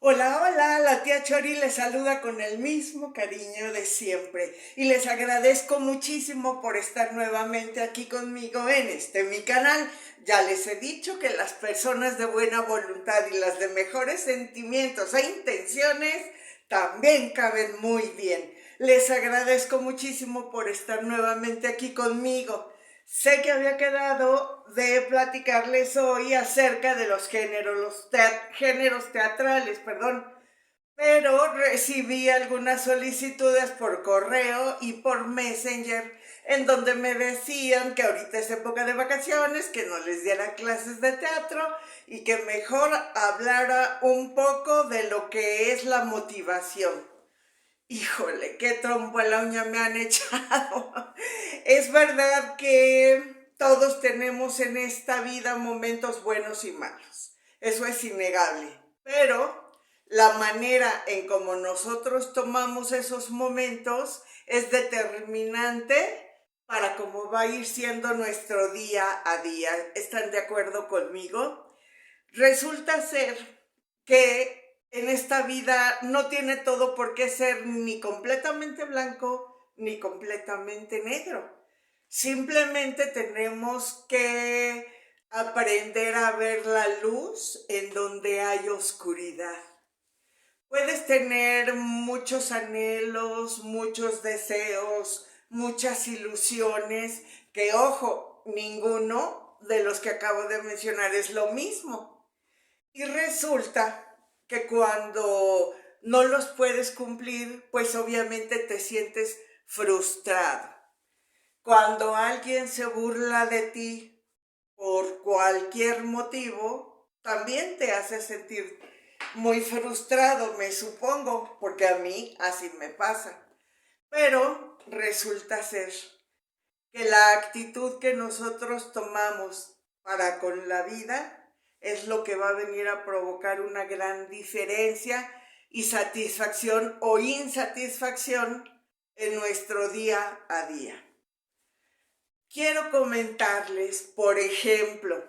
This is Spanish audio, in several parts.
Hola, hola, la tía Chori les saluda con el mismo cariño de siempre y les agradezco muchísimo por estar nuevamente aquí conmigo en mi canal. Ya les he dicho que las personas de buena voluntad y las de mejores sentimientos e intenciones también caben muy bien. Les agradezco muchísimo por estar nuevamente aquí conmigo. Sé que había quedado de platicarles hoy acerca de los géneros teatrales, pero recibí algunas solicitudes por correo y por Messenger en donde me decían que ahorita es época de vacaciones, que no les diera clases de teatro y que mejor hablara un poco de lo que es la motivación. Híjole, qué trompo a la uña me han echado. Es verdad que todos tenemos en esta vida momentos buenos y malos. Eso es innegable. Pero la manera en cómo nosotros tomamos esos momentos es determinante para cómo va a ir siendo nuestro día a día. ¿Están de acuerdo conmigo? Resulta ser que en esta vida no tiene todo por qué ser ni completamente blanco ni completamente negro. Simplemente tenemos que aprender a ver la luz en donde hay oscuridad. Puedes tener muchos anhelos, muchos deseos, muchas ilusiones, que ojo, ninguno de los que acabo de mencionar es lo mismo. Y resulta que cuando no los puedes cumplir, pues obviamente te sientes frustrado. Cuando alguien se burla de ti por cualquier motivo, también te hace sentir muy frustrado, me supongo, porque a mí así me pasa. Pero resulta ser que la actitud que nosotros tomamos para con la vida es lo que va a venir a provocar una gran diferencia y satisfacción o insatisfacción en nuestro día a día. Quiero comentarles, por ejemplo,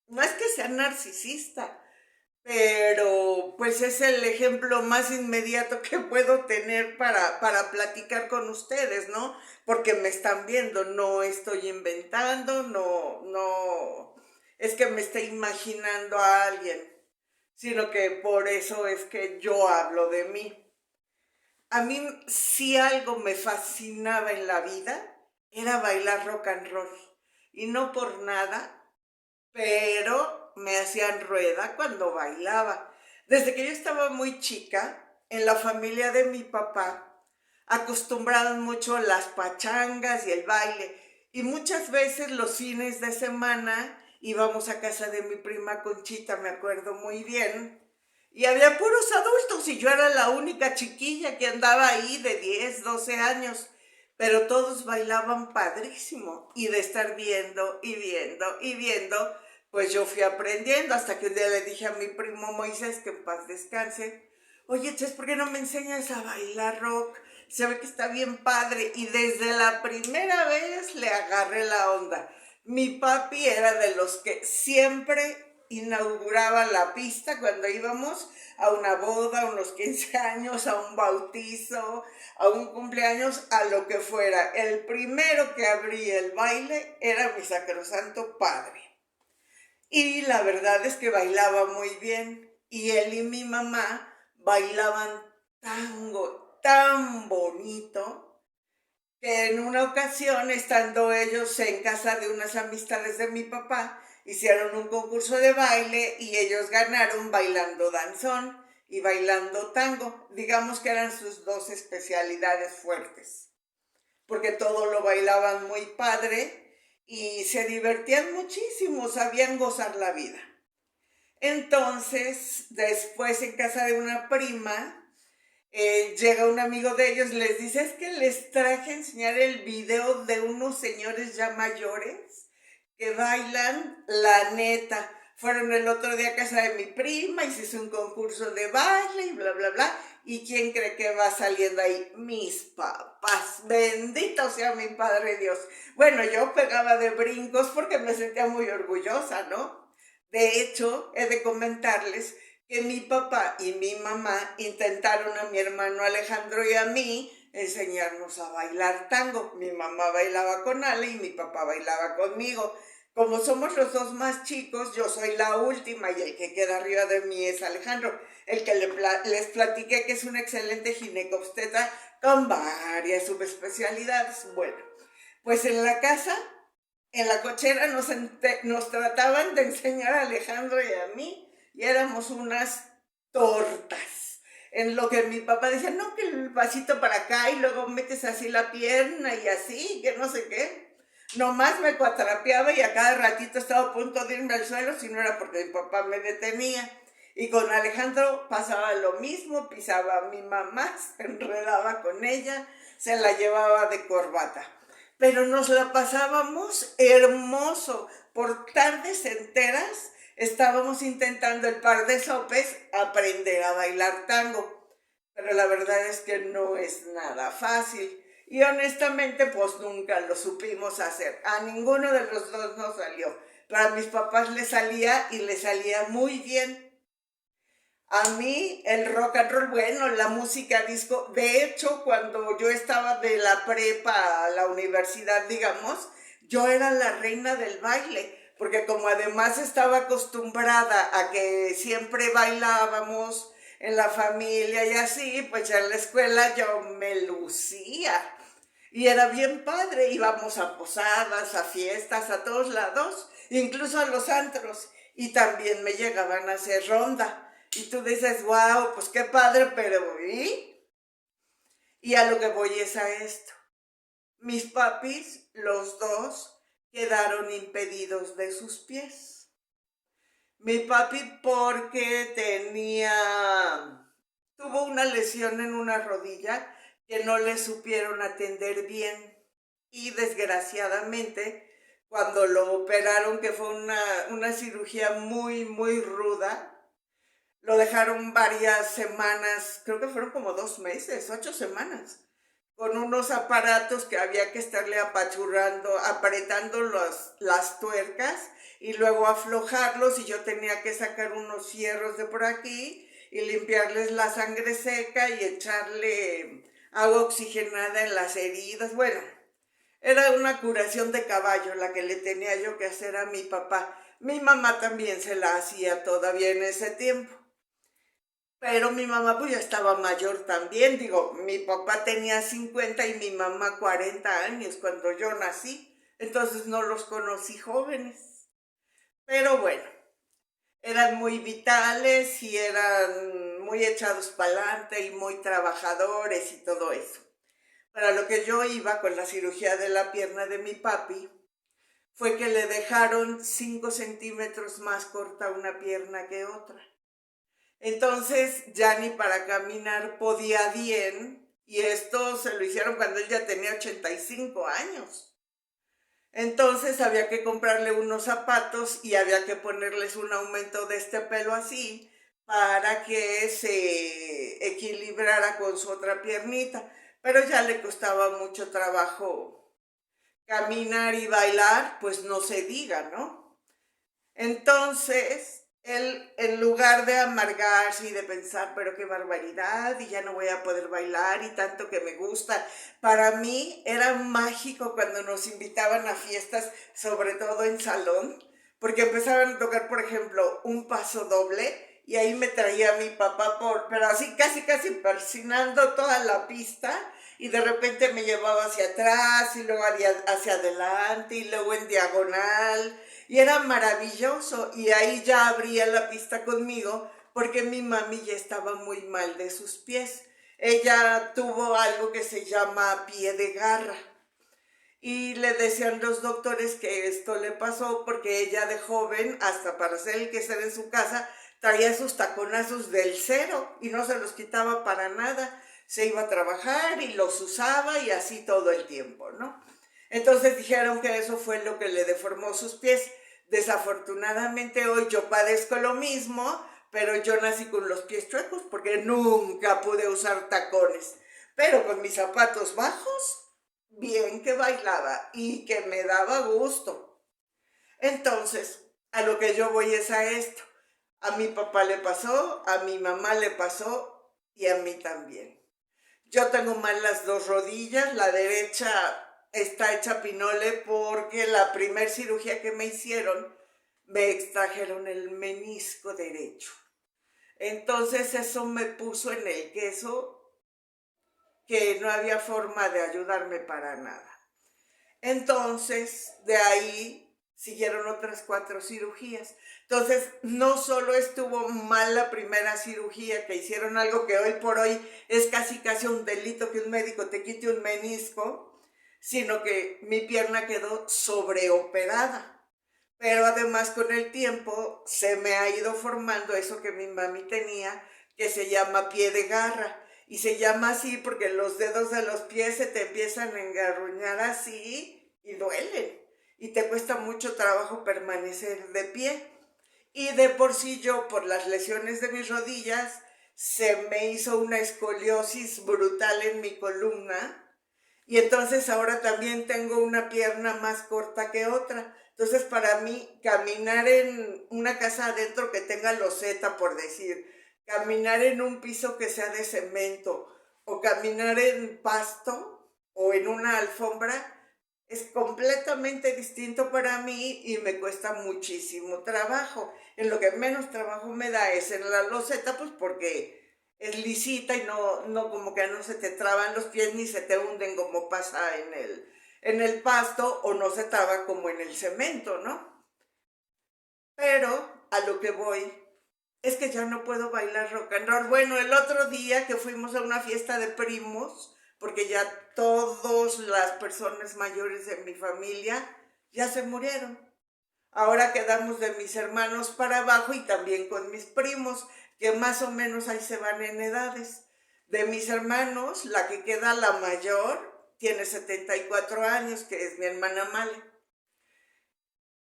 no es que sea narcisista, pero pues es el ejemplo más inmediato que puedo tener para platicar con ustedes, ¿no? Porque me están viendo, no estoy inventando, no es que me esté imaginando a alguien, sino que por eso es que yo hablo de mí. A mí si algo me fascinaba en la vida era bailar rock and roll y no por nada, pero me hacían rueda cuando bailaba. Desde que yo estaba muy chica, en la familia de mi papá, acostumbraban mucho las pachangas y el baile, y muchas veces los fines de semana íbamos a casa de mi prima Conchita, me acuerdo muy bien, y había puros adultos y yo era la única chiquilla que andaba ahí de 10, 12 años, pero todos bailaban padrísimo y de estar viendo y viendo y viendo, pues yo fui aprendiendo hasta que un día le dije a mi primo Moisés, que en paz descanse, oye, Ches, ¿por qué no me enseñas a bailar rock? Se ve que está bien padre y desde la primera vez le agarré la onda. Mi papi era de los que siempre inauguraba la pista cuando íbamos a una boda, a unos 15 años, a un bautizo, a un cumpleaños, a lo que fuera. El primero que abría el baile era mi sacrosanto padre. Y la verdad es que bailaba muy bien. Y él y mi mamá bailaban tango tan bonito que en una ocasión, estando ellos en casa de unas amistades de mi papá, hicieron un concurso de baile y ellos ganaron bailando danzón y bailando tango. Digamos que eran sus dos especialidades fuertes, porque todo lo bailaban muy padre y se divertían muchísimo, sabían gozar la vida. Entonces, después en casa de una prima, llega un amigo de ellos y les dice, es que les traje a enseñar el video de unos señores ya mayores que bailan la neta. Fueron el otro día a casa de mi prima y se hizo un concurso de baile y bla, bla, bla. ¿Y quién cree que va saliendo ahí? Mis papás. Bendito sea mi Padre Dios. Bueno, yo pegaba de brincos porque me sentía muy orgullosa, ¿no? De hecho, he de comentarles que mi papá y mi mamá intentaron a mi hermano Alejandro y a mí enseñarnos a bailar tango. Mi mamá bailaba con Ale y mi papá bailaba conmigo. Como somos los dos más chicos, yo soy la última y el que queda arriba de mí es Alejandro, el que les platiqué que es un excelente ginecobstetra con varias subespecialidades. Bueno, pues en la casa, en la cochera, nos trataban de enseñar a Alejandro y a mí y éramos unas tortas. En lo que mi papá decía, no, que el vasito para acá y luego metes así la pierna y así, que no sé qué. Nomás me cuatrapeaba y a cada ratito estaba a punto de irme al suelo si no era porque mi papá me detenía. Y con Alejandro pasaba lo mismo, pisaba a mi mamá, se enredaba con ella, se la llevaba de corbata. Pero nos la pasábamos hermoso, por tardes enteras estábamos intentando el par de sopes aprender a bailar tango, pero la verdad es que no es nada fácil y honestamente pues nunca lo supimos hacer. A ninguno de los dos nos salió, pero a mis papás les salía y les salía muy bien. A mí el rock and roll, bueno, la música disco, de hecho cuando yo estaba de la prepa a la universidad, digamos, yo era la reina del baile, porque como además estaba acostumbrada a que siempre bailábamos en la familia y así, pues ya en la escuela yo me lucía. Y era bien padre, íbamos a posadas, a fiestas, a todos lados, incluso a los antros, y también me llegaban a hacer ronda. Y tú dices, wow, pues qué padre, pero ¿y? Y a lo que voy es a esto. Mis papis, los dos, quedaron impedidos de sus pies. Mi papi porque tuvo una lesión en una rodilla que no le supieron atender bien. Y desgraciadamente, cuando lo operaron, que fue una cirugía muy, muy ruda, lo dejaron varias semanas, creo que fueron como 2 meses, 8 semanas, con unos aparatos que había que estarle apachurrando, apretando las tuercas y luego aflojarlos y yo tenía que sacar unos hierros de por aquí y limpiarles la sangre seca y echarle agua oxigenada en las heridas. Bueno, era una curación de caballo la que le tenía yo que hacer a mi papá. Mi mamá también se la hacía todavía en ese tiempo. Pero mi mamá pues ya estaba mayor también, digo, mi papá tenía 50 y mi mamá 40 años cuando yo nací, entonces no los conocí jóvenes. Pero bueno, eran muy vitales y eran muy echados para adelante y muy trabajadores y todo eso. Para lo que yo iba con la cirugía de la pierna de mi papi, fue que le dejaron 5 centímetros más corta una pierna que otra. Entonces ya ni para caminar podía bien y esto se lo hicieron cuando él ya tenía 85 años. Entonces había que comprarle unos zapatos y había que ponerles un aumento de este pelo así para que se equilibrara con su otra piernita. Pero ya le costaba mucho trabajo caminar y bailar, pues no se diga, ¿no? Entonces, él, en lugar de amargarse y de pensar, pero qué barbaridad, y ya no voy a poder bailar, y tanto que me gusta, para mí era mágico cuando nos invitaban a fiestas, sobre todo en salón, porque empezaban a tocar, por ejemplo, un paso doble, y ahí me traía mi papá, pero así casi casi persinando toda la pista, y de repente me llevaba hacia atrás, y luego hacia adelante, y luego en diagonal, y era maravilloso, y ahí ya abría la pista conmigo, porque mi mami ya estaba muy mal de sus pies. Ella tuvo algo que se llama pie de garra, y le decían los doctores que esto le pasó porque ella de joven, hasta para hacer el quehacer en su casa, traía sus taconazos del cero y no se los quitaba para nada. Se iba a trabajar y los usaba y así todo el tiempo, ¿no? Entonces dijeron que eso fue lo que le deformó sus pies. Desafortunadamente hoy yo padezco lo mismo, pero yo nací con los pies chuecos porque nunca pude usar tacones. Pero con mis zapatos bajos, bien que bailaba y que me daba gusto. Entonces, a lo que yo voy es a esto. A mi papá le pasó, a mi mamá le pasó y a mí también. Yo tengo mal las dos rodillas, la derecha está hecha pinole porque la primer cirugía que me hicieron me extrajeron el menisco derecho. Entonces eso me puso en el queso que no había forma de ayudarme para nada. Entonces, de ahí siguieron otras 4 cirugías. Entonces, no solo estuvo mal la primera cirugía, que hicieron algo que hoy por hoy es casi un delito que un médico te quite un menisco, sino que mi pierna quedó sobreoperada. Pero además con el tiempo se me ha ido formando eso que mi mami tenía, que se llama pie de garra. Y se llama así porque los dedos de los pies se te empiezan a engarruñar así y duelen. Y te cuesta mucho trabajo permanecer de pie. Y de por sí yo, por las lesiones de mis rodillas, se me hizo una escoliosis brutal en mi columna. Y entonces ahora también tengo una pierna más corta que otra. Entonces para mí caminar en una casa adentro que tenga loseta, por decir, caminar en un piso que sea de cemento o caminar en pasto o en una alfombra es completamente distinto para mí y me cuesta muchísimo trabajo. En lo que menos trabajo me da es en la loseta, pues porque es lisita y no como que no se te traban los pies ni se te hunden como pasa en el pasto o no se traba como en el cemento, ¿no? Pero a lo que voy es que ya no puedo bailar rock and roll. Bueno, el otro día que fuimos a una fiesta de primos, porque ya todas las personas mayores de mi familia ya se murieron. Ahora quedamos de mis hermanos para abajo y también con mis primos, que más o menos ahí se van en edades. De mis hermanos, la que queda la mayor, tiene 74 años, que es mi hermana Male.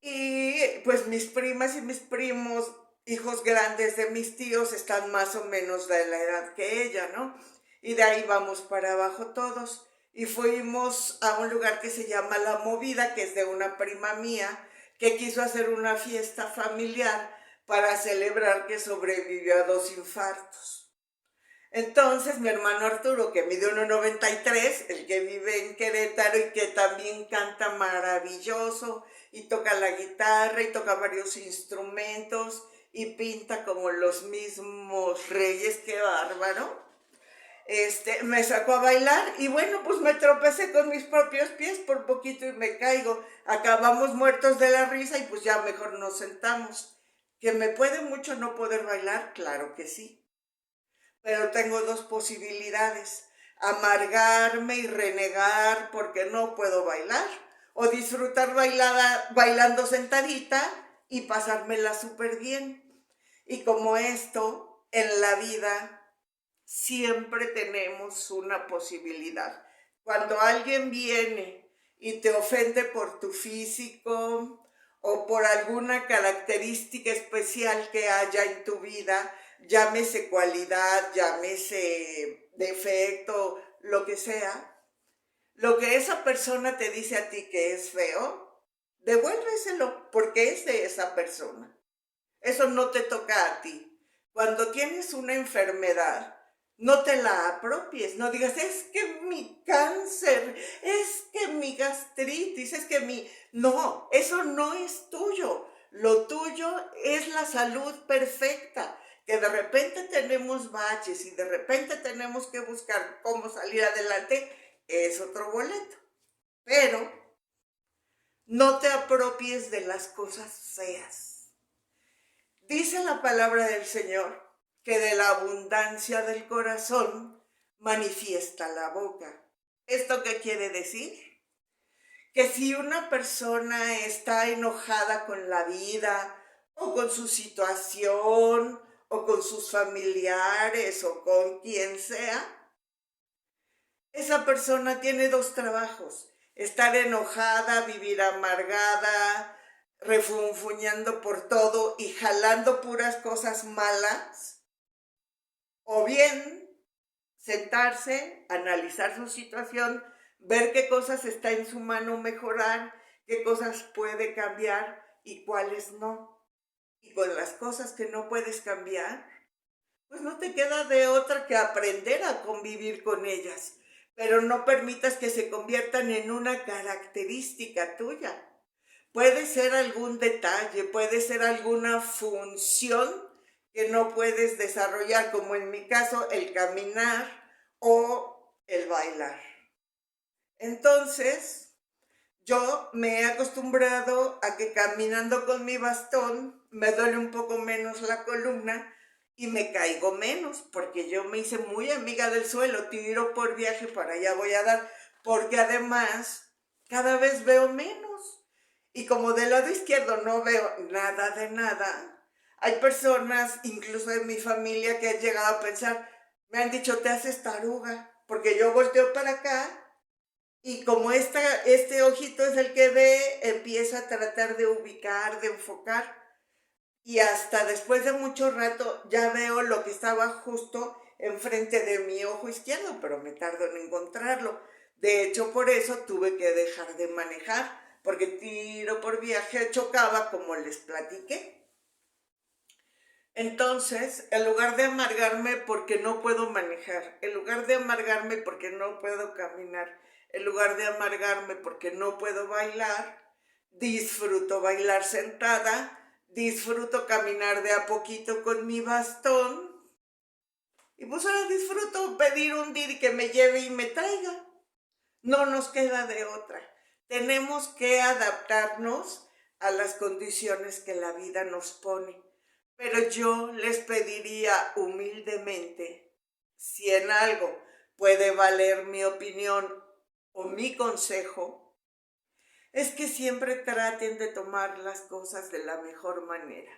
Y pues mis primas y mis primos, hijos grandes de mis tíos, están más o menos de la edad que ella, ¿no? Y de ahí vamos para abajo todos. Y fuimos a un lugar que se llama La Movida, que es de una prima mía, que quiso hacer una fiesta familiar para celebrar que sobrevivió a 2 infartos. Entonces mi hermano Arturo, que mide 1,93, el que vive en Querétaro y que también canta maravilloso y toca la guitarra y toca varios instrumentos y pinta como los mismos reyes, qué bárbaro. Me sacó a bailar y bueno, pues me tropecé con mis propios pies por poquito y me caigo. Acabamos muertos de la risa y pues ya mejor nos sentamos. ¿Que me puede mucho no poder bailar? Claro que sí. Pero tengo 2 posibilidades: amargarme y renegar porque no puedo bailar, o disfrutar bailando sentadita y pasármela súper bien. Y como esto, en la vida siempre tenemos una posibilidad. Cuando alguien viene y te ofende por tu físico o por alguna característica especial que haya en tu vida, llámese cualidad, llámese defecto, lo que sea, lo que esa persona te dice a ti que es feo, devuélveselo porque es de esa persona. Eso no te toca a ti. Cuando tienes una enfermedad, no te la apropies, no digas, es que mi cáncer, es que mi gastritis, es que mi... No, eso no es tuyo. Lo tuyo es la salud perfecta, que de repente tenemos baches y de repente tenemos que buscar cómo salir adelante, es otro boleto. Pero no te apropies de las cosas feas. Dice la palabra del Señor que de la abundancia del corazón manifiesta la boca. ¿Esto qué quiere decir? Que si una persona está enojada con la vida o con su situación o con sus familiares o con quien sea, esa persona tiene 2 trabajos: estar enojada, vivir amargada, refunfuñando por todo y jalando puras cosas malas, o bien sentarse, analizar su situación, ver qué cosas está en su mano mejorar, qué cosas puede cambiar y cuáles no. y con las cosas que no puedes cambiar, pues no te queda de otra que aprender a convivir con ellas, pero no permitas que se conviertan en una característica tuya. Puede ser algún detalle, puede ser alguna función que no puedes desarrollar, como en mi caso el caminar o el bailar. Entonces, yo me he acostumbrado a que caminando con mi bastón me duele un poco menos la columna y me caigo menos, porque yo me hice muy amiga del suelo, tiro por viaje, para allá voy a dar, porque además cada vez veo menos. Y como del lado izquierdo no veo nada de nada, hay personas, incluso de mi familia, que han llegado a pensar, me han dicho, te haces taruga, porque yo volteo para acá y como este ojito es el que ve, empieza a tratar de ubicar, de enfocar, y hasta después de mucho rato ya veo lo que estaba justo enfrente de mi ojo izquierdo, pero me tardo en encontrarlo. De hecho, por eso tuve que dejar de manejar, porque tiro por viaje chocaba, como les platiqué. Entonces, en lugar de amargarme porque no puedo manejar, en lugar de amargarme porque no puedo caminar, en lugar de amargarme porque no puedo bailar, disfruto bailar sentada, disfruto caminar de a poquito con mi bastón y pues ahora disfruto pedir un Didi que me lleve y me traiga. No nos queda de otra. Tenemos que adaptarnos a las condiciones que la vida nos pone. Pero yo les pediría humildemente, si en algo puede valer mi opinión o mi consejo, es que siempre traten de tomar las cosas de la mejor manera.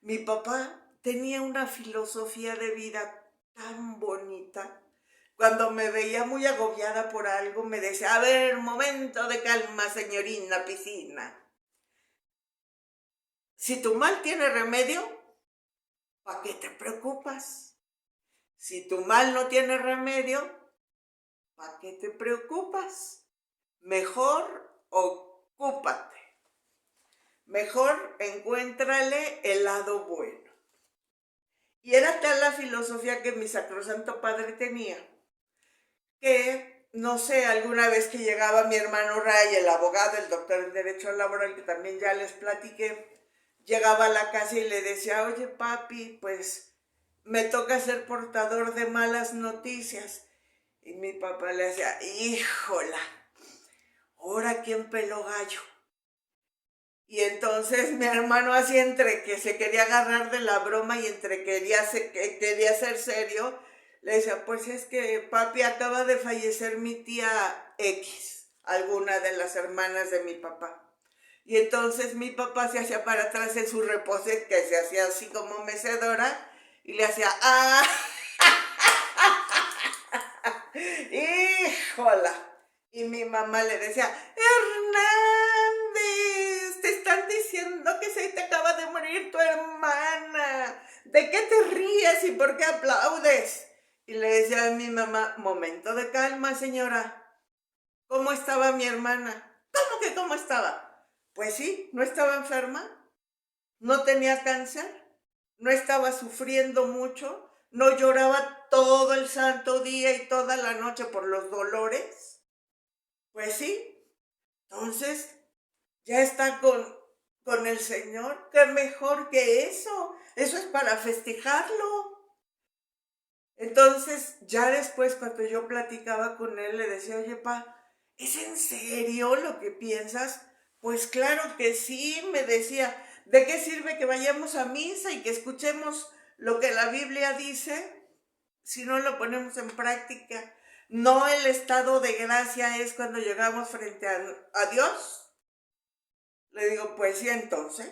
Mi papá tenía una filosofía de vida tan bonita. Cuando me veía muy agobiada por algo, me decía, a ver, momento de calma, señorina Piscina. Si tu mal tiene remedio, ¿para qué te preocupas? Si tu mal no tiene remedio, ¿para qué te preocupas? Mejor ocúpate. Mejor encuéntrale el lado bueno. Y era tal la filosofía que mi sacrosanto padre tenía, que, no sé, alguna vez que llegaba mi hermano Ray, el abogado, el doctor en Derecho Laboral, que también ya les platiqué, llegaba a la casa y le decía, oye papi, pues me toca ser portador de malas noticias. Y mi papá le decía, híjola, ¿ahora quién peló gallo? Y entonces mi hermano así entre que se quería agarrar de la broma y entre quería ser serio, le decía, pues es que papi, acaba de fallecer mi tía X, alguna de las hermanas de mi papá. Y entonces mi papá se hacía para atrás en su reposet, que se hacía así como mecedora, y le hacía, ¡ah! ¡Híjola! Y mi mamá le decía, Hernández, te están diciendo que se te acaba de morir tu hermana. ¿De qué te ríes y por qué aplaudes? Y le decía a mi mamá, momento de calma, señora. ¿Cómo estaba mi hermana? ¿Cómo que cómo estaba? Pues sí, no estaba enferma, no tenía cáncer, no estaba sufriendo mucho, no lloraba todo el santo día y toda la noche por los dolores. Pues sí, entonces ya está con el Señor. ¿Qué mejor que eso? Eso es para festejarlo. Entonces, ya después cuando yo platicaba con él, le decía, oye, pa, ¿es en serio lo que piensas? Pues claro que sí, me decía. ¿De qué sirve que vayamos a misa y que escuchemos lo que la Biblia dice si no lo ponemos en práctica? ¿No el estado de gracia es cuando llegamos frente a Dios? Le digo, pues sí, entonces.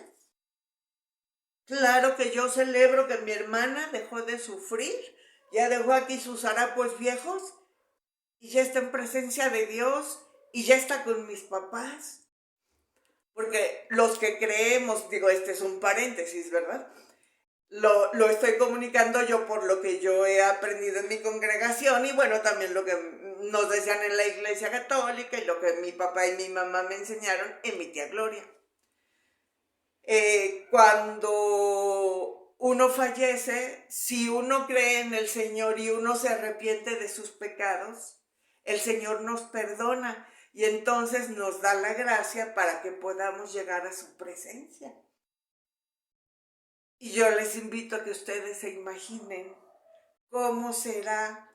Claro que yo celebro que mi hermana dejó de sufrir, ya dejó aquí sus harapos viejos y ya está en presencia de Dios y ya está con mis papás. Porque los que creemos, digo, este es un paréntesis, ¿verdad? Lo estoy comunicando yo por lo que yo he aprendido en mi congregación y bueno, también lo que nos decían en la iglesia católica y lo que mi papá y mi mamá me enseñaron en mi tía Gloria. cuando uno fallece, si uno cree en el Señor y uno se arrepiente de sus pecados, el Señor nos perdona y entonces nos da la gracia para que podamos llegar a su presencia. Y yo les invito a que ustedes se imaginen cómo será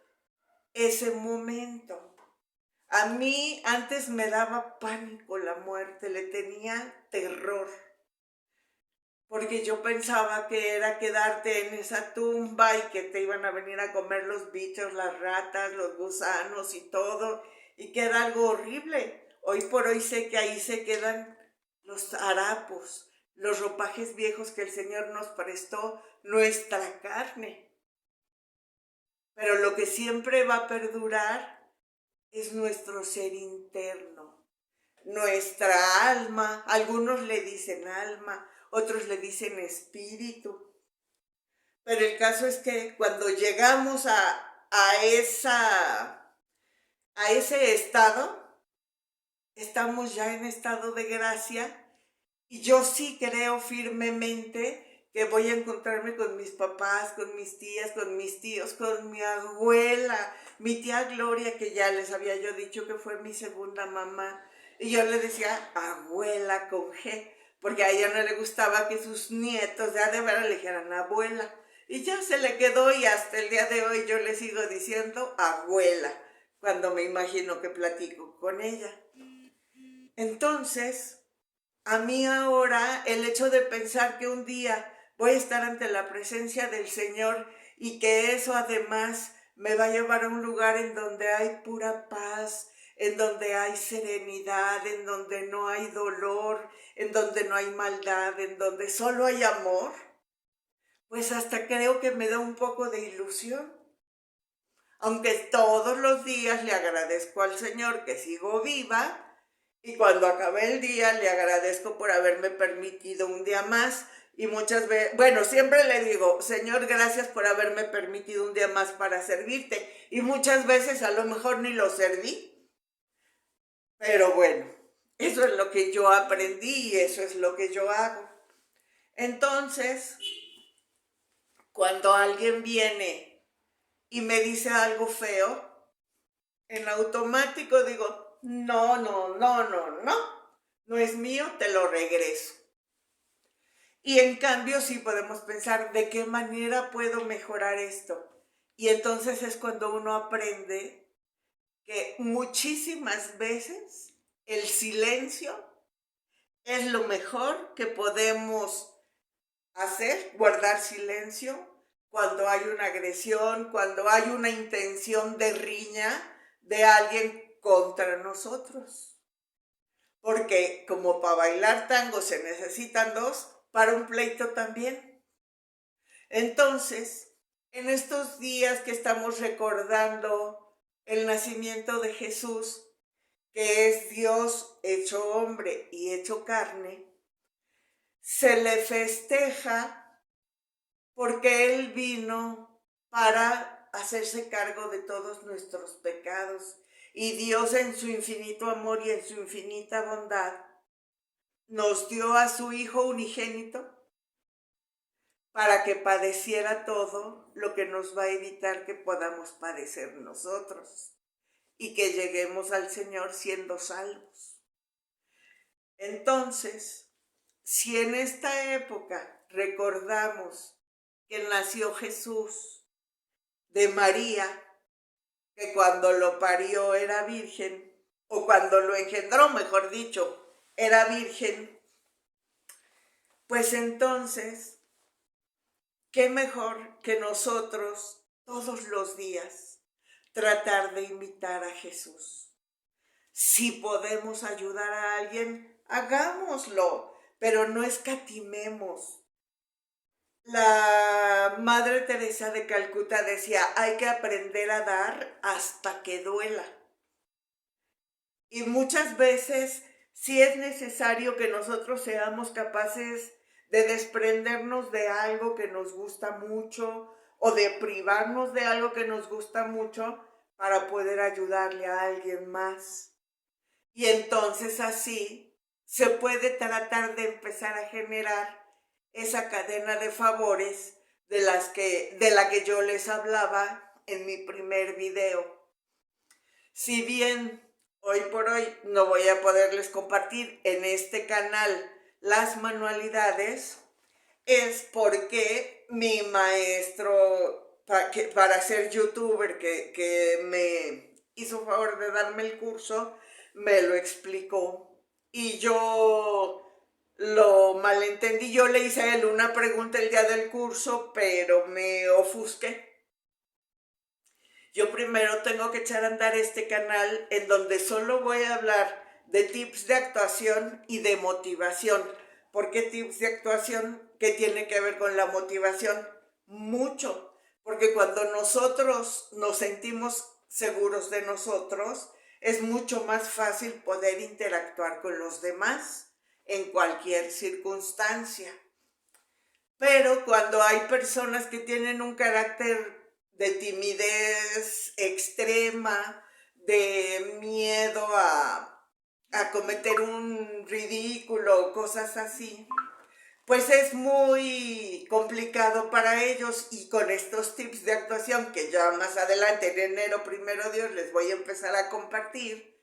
ese momento. A mí antes me daba pánico la muerte, le tenía terror, porque yo pensaba que era quedarte en esa tumba y que te iban a venir a comer los bichos, las ratas, los gusanos y todo, y que era algo horrible. Hoy por hoy sé que ahí se quedan los harapos, los ropajes viejos que el Señor nos prestó, nuestra carne. Pero lo que siempre va a perdurar es nuestro ser interno, nuestra alma. Algunos le dicen alma, otros le dicen espíritu. Pero el caso es que cuando llegamos a ese estado, estamos ya en estado de gracia. Y yo sí creo firmemente que voy a encontrarme con mis papás, con mis tías, con mis tíos, con mi abuela, mi tía Gloria, que ya les había yo dicho que fue mi segunda mamá. Y yo le decía abuela con G, porque a ella no le gustaba que sus nietos ya de veras le dijeran abuela. Y ya se le quedó y hasta el día de hoy yo le sigo diciendo abuela, cuando me imagino que platico con ella. Entonces, a mí ahora el hecho de pensar que un día voy a estar ante la presencia del Señor y que eso además me va a llevar a un lugar en donde hay pura paz, en donde hay serenidad, en donde no hay dolor, en donde no hay maldad, en donde solo hay amor, pues hasta creo que me da un poco de ilusión. Aunque todos los días le agradezco al Señor que sigo viva, y cuando acabe el día le agradezco por haberme permitido un día más. Y muchas veces, bueno, siempre le digo, Señor, gracias por haberme permitido un día más para servirte. Y muchas veces a lo mejor ni lo serví. Pero bueno, eso es lo que yo aprendí y eso es lo que yo hago. Entonces, cuando alguien viene y me dice algo feo, en automático digo, no, no, no, no, no. No es mío, te lo regreso. Y en cambio sí podemos pensar, ¿de qué manera puedo mejorar esto? Y entonces es cuando uno aprende que muchísimas veces el silencio es lo mejor que podemos hacer, guardar silencio cuando hay una agresión, cuando hay una intención de riña de alguien contra nosotros. Porque como para bailar tango se necesitan dos, para un pleito también. Entonces, en estos días que estamos recordando el nacimiento de Jesús, que es Dios hecho hombre y hecho carne, se le festeja porque Él vino para hacerse cargo de todos nuestros pecados. Y Dios en su infinito amor y en su infinita bondad nos dio a su Hijo unigénito para que padeciera todo lo que nos va a evitar que podamos padecer nosotros y que lleguemos al Señor siendo salvos. Entonces, si en esta época recordamos que nació Jesús de María, que cuando lo parió era virgen, o cuando lo engendró, mejor dicho, era virgen, pues entonces, qué mejor que nosotros todos los días tratar de imitar a Jesús. Si podemos ayudar a alguien, hagámoslo, pero no escatimemos. La Madre Teresa de Calcuta decía, hay que aprender a dar hasta que duela. Y muchas veces sí es necesario que nosotros seamos capaces de desprendernos de algo que nos gusta mucho o de privarnos de algo que nos gusta mucho para poder ayudarle a alguien más. Y entonces así se puede tratar de empezar a generar esa cadena de favores de la que yo les hablaba en mi primer video. Si bien hoy por hoy no voy a poderles compartir en este canal las manualidades, es porque mi maestro para ser youtuber que me hizo favor de darme el curso, me lo explicó y yo lo malentendí. Yo le hice a él una pregunta el día del curso, pero me ofusqué. Yo primero tengo que echar a andar este canal en donde solo voy a hablar de tips de actuación y de motivación. ¿Por qué tips de actuación? ¿Qué tiene que ver con la motivación? Mucho, porque cuando nosotros nos sentimos seguros de nosotros, es mucho más fácil poder interactuar con los demás en cualquier circunstancia. Pero cuando hay personas que tienen un carácter de timidez extrema, de miedo a cometer un ridículo, cosas así, pues es muy complicado para ellos. Y con estos tips de actuación que ya más adelante, en enero, primero Dios, les voy a empezar a compartir,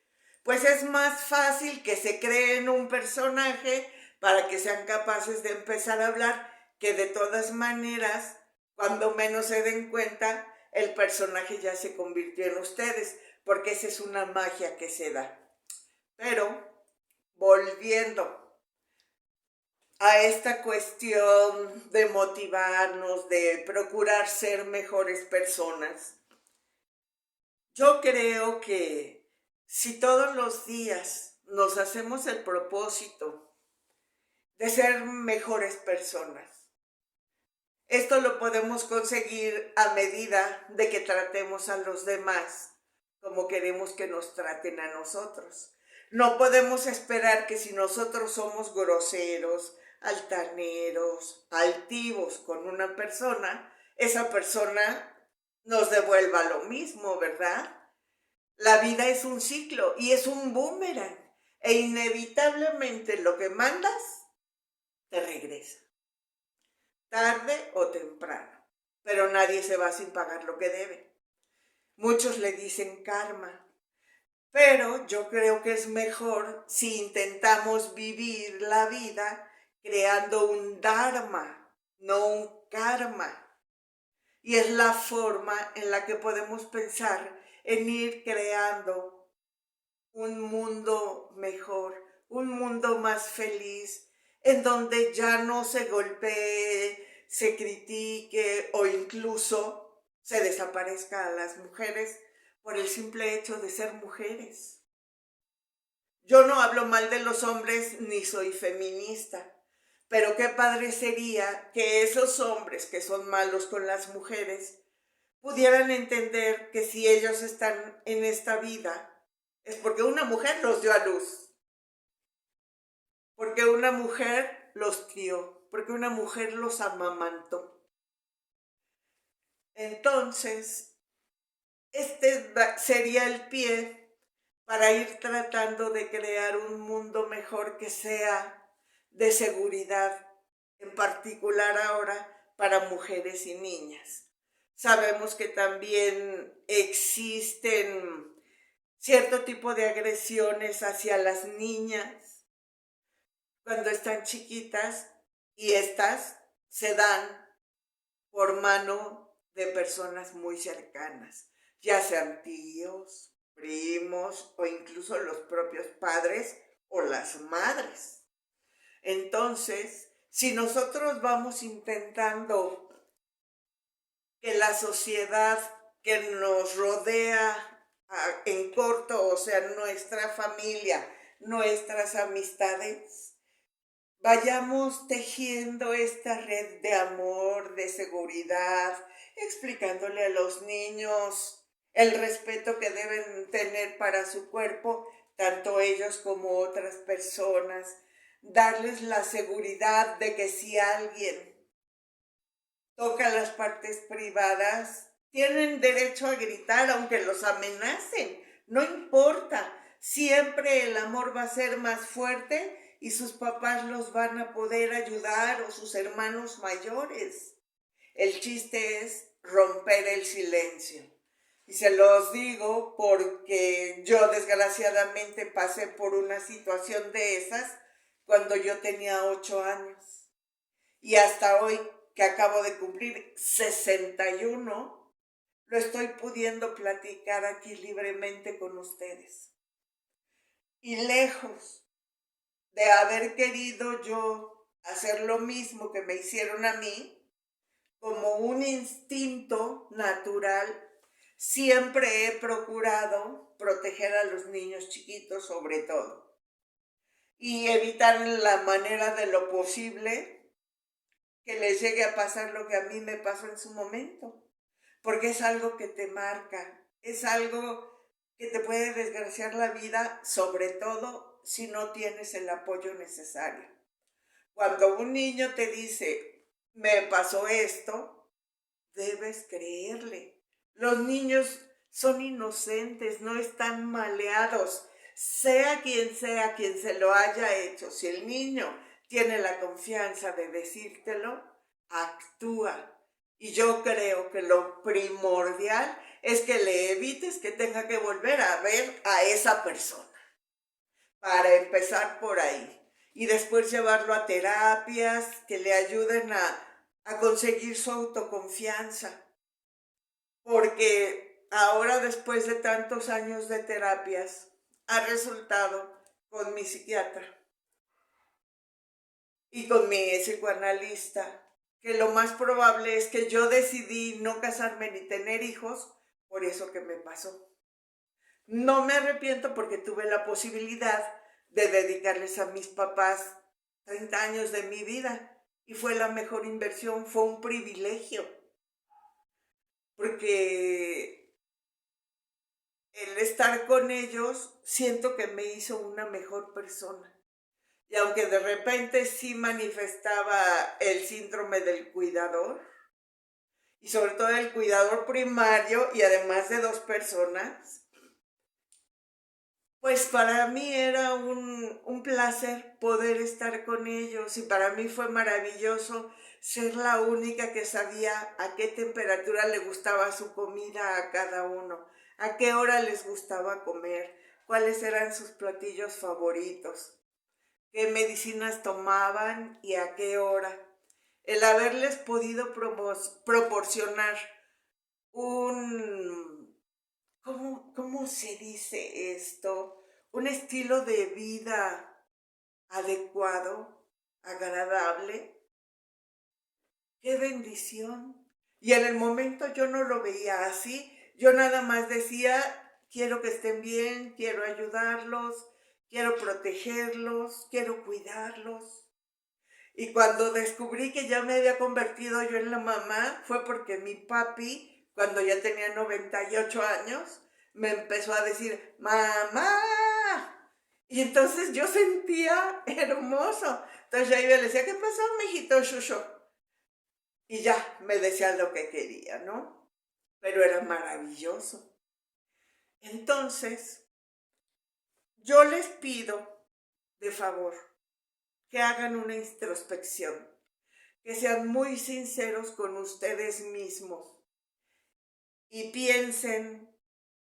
pues es más fácil que se creen un personaje para que sean capaces de empezar a hablar, que de todas maneras, cuando menos se den cuenta, el personaje ya se convirtió en ustedes, porque esa es una magia que se da. Pero, volviendo a esta cuestión de motivarnos, de procurar ser mejores personas, yo creo que si todos los días nos hacemos el propósito de ser mejores personas, esto lo podemos conseguir a medida de que tratemos a los demás como queremos que nos traten a nosotros. No podemos esperar que si nosotros somos groseros, altaneros, altivos con una persona, esa persona nos devuelva lo mismo, ¿verdad? La vida es un ciclo y es un boomerang, e inevitablemente lo que mandas te regresa, tarde o temprano, pero nadie se va sin pagar lo que debe. Muchos le dicen karma, pero yo creo que es mejor si intentamos vivir la vida creando un dharma, no un karma. Y es la forma en la que podemos pensar en ir creando un mundo mejor, un mundo más feliz, en donde ya no se golpee, se critique o incluso se desaparezca a las mujeres por el simple hecho de ser mujeres. Yo no hablo mal de los hombres ni soy feminista, pero qué padre sería que esos hombres que son malos con las mujeres pudieran entender que si ellos están en esta vida es porque una mujer los dio a luz, porque una mujer los crió, porque una mujer los amamantó. Entonces, este sería el pie para ir tratando de crear un mundo mejor que sea de seguridad, en particular ahora para mujeres y niñas. Sabemos que también existen cierto tipo de agresiones hacia las niñas cuando están chiquitas, y estas se dan por mano de personas muy cercanas, ya sean tíos, primos o incluso los propios padres o las madres. Entonces, si nosotros vamos intentando que la sociedad que nos rodea en corto, o sea, nuestra familia, nuestras amistades, vayamos tejiendo esta red de amor, de seguridad, explicándole a los niños el respeto que deben tener para su cuerpo, tanto ellos como otras personas, darles la seguridad de que si alguien toca las partes privadas, tienen derecho a gritar aunque los amenacen, no importa, siempre el amor va a ser más fuerte y sus papás los van a poder ayudar o sus hermanos mayores. El chiste es romper el silencio. Y se los digo porque yo desgraciadamente pasé por una situación de esas cuando yo tenía 8 años. Y hasta hoy, que acabo de cumplir 61, lo estoy pudiendo platicar aquí libremente con ustedes. Y lejos de haber querido yo hacer lo mismo que me hicieron a mí, como un instinto natural, siempre he procurado proteger a los niños chiquitos sobre todo y evitar en la manera de lo posible que les llegue a pasar lo que a mí me pasó en su momento, porque es algo que te marca, es algo que te puede desgraciar la vida, sobre todo si no tienes el apoyo necesario. Cuando un niño te dice, me pasó esto, debes creerle. Los niños son inocentes, no están maleados, sea quien se lo haya hecho. Si el niño tiene la confianza de decírtelo, actúa. Y yo creo que lo primordial es que le evites que tenga que volver a ver a esa persona, para empezar por ahí. Y después llevarlo a terapias que le ayuden a conseguir su autoconfianza. Porque ahora, después de tantos años de terapias, ha resultado con mi psiquiatra y con mi psicoanalista que lo más probable es que yo decidí no casarme ni tener hijos por eso que me pasó. No me arrepiento porque tuve la posibilidad de dedicarles a mis papás 30 años de mi vida y fue la mejor inversión, fue un privilegio, porque el estar con ellos siento que me hizo una mejor persona. Y aunque de repente sí manifestaba el síndrome del cuidador, y sobre todo el cuidador primario y además de 2 personas, pues para mí era un placer poder estar con ellos y para mí fue maravilloso ser la única que sabía a qué temperatura le gustaba su comida a cada uno, a qué hora les gustaba comer, cuáles eran sus platillos favoritos, qué medicinas tomaban y a qué hora. El haberles podido proporcionar un, ¿cómo se dice esto? Un estilo de vida adecuado, agradable. ¡Qué bendición! Y en el momento yo no lo veía así. Yo nada más decía, quiero que estén bien, quiero ayudarlos, quiero protegerlos, quiero cuidarlos. Y cuando descubrí que ya me había convertido yo en la mamá, fue porque mi papi, cuando ya tenía 98 años, me empezó a decir, ¡mamá! Y entonces yo sentía hermoso. Entonces ya iba y le decía, ¿qué pasó, mijito Shusho? Y ya me decía lo que quería, ¿no? Pero era maravilloso. Entonces, yo les pido, de favor, que hagan una introspección, que sean muy sinceros con ustedes mismos y piensen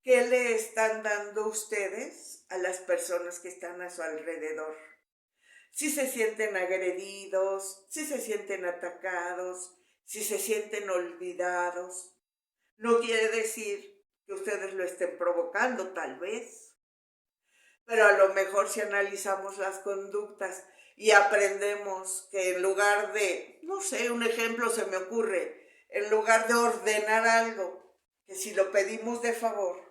qué le están dando ustedes a las personas que están a su alrededor. Si se sienten agredidos, si se sienten atacados, si se sienten olvidados. No quiere decir que ustedes lo estén provocando, tal vez, pero a lo mejor si analizamos las conductas y aprendemos que en lugar de, no sé, un ejemplo se me ocurre, en lugar de ordenar algo, que si lo pedimos de favor,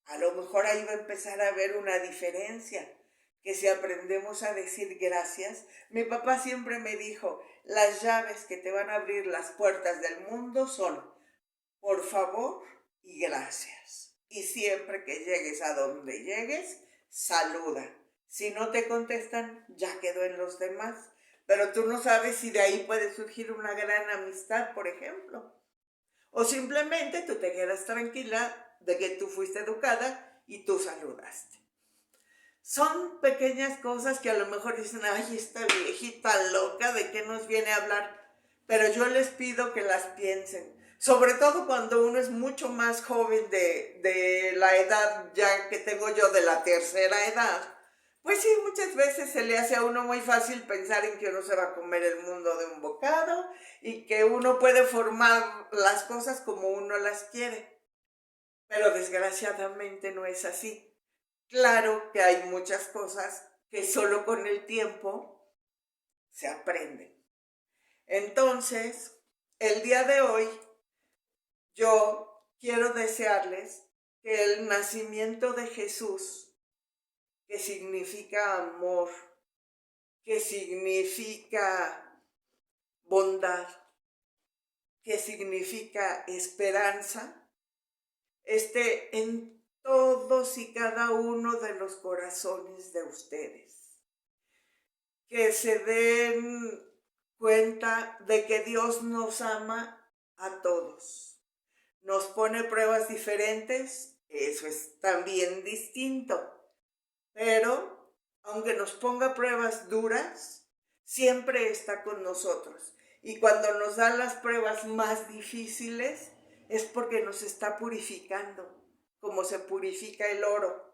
a lo mejor ahí va a empezar a haber una diferencia, que si aprendemos a decir gracias. Mi papá siempre me dijo, las llaves que te van a abrir las puertas del mundo son por favor y gracias. Y siempre que llegues a donde llegues, saluda. Si no te contestan, ya quedó en los demás. Pero tú no sabes si de ahí puede surgir una gran amistad, por ejemplo. O simplemente tú te quedas tranquila de que tú fuiste educada y tú saludaste. Son pequeñas cosas que a lo mejor dicen, ay, esta viejita loca, ¿de qué nos viene a hablar? Pero yo les pido que las piensen, sobre todo cuando uno es mucho más joven de la edad ya que tengo yo, de la tercera edad. Pues sí, muchas veces se le hace a uno muy fácil pensar en que uno se va a comer el mundo de un bocado y que uno puede formar las cosas como uno las quiere. Pero desgraciadamente no es así. Claro que hay muchas cosas que solo con el tiempo se aprenden. Entonces, el día de hoy yo quiero desearles que el nacimiento de Jesús, que significa amor, que significa bondad, que significa esperanza, esté en todos y cada uno de los corazones de ustedes. Que se den cuenta de que Dios nos ama a todos. Nos pone pruebas diferentes, eso es también distinto. Pero, aunque nos ponga pruebas duras, siempre está con nosotros. Y cuando nos da las pruebas más difíciles, es porque nos está purificando, como se purifica el oro.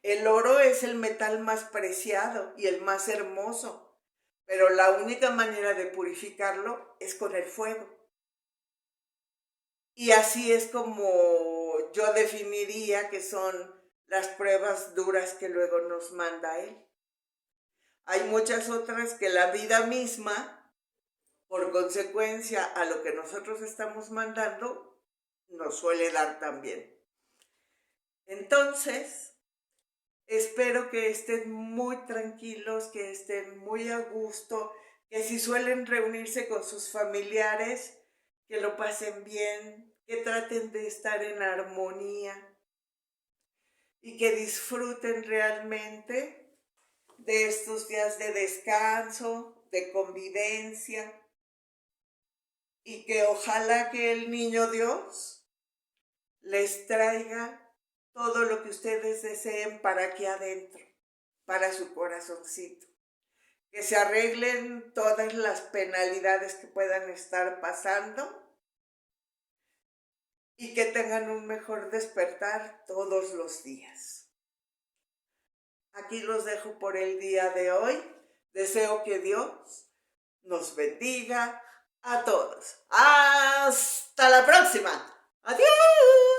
El oro es el metal más preciado y el más hermoso, pero la única manera de purificarlo es con el fuego. Y así es como yo definiría que son las pruebas duras que luego nos manda Él. Hay muchas otras que la vida misma, por consecuencia a lo que nosotros estamos mandando, nos suele dar también. Entonces, espero que estén muy tranquilos, que estén muy a gusto, que si suelen reunirse con sus familiares, que lo pasen bien, que traten de estar en armonía y que disfruten realmente de estos días de descanso, de convivencia, y que ojalá que el niño Dios les traiga todo lo que ustedes deseen para aquí adentro, para su corazoncito. Que se arreglen todas las penalidades que puedan estar pasando y que tengan un mejor despertar todos los días. Aquí los dejo por el día de hoy. Deseo que Dios nos bendiga a todos. ¡Hasta la próxima! ¡Adiós!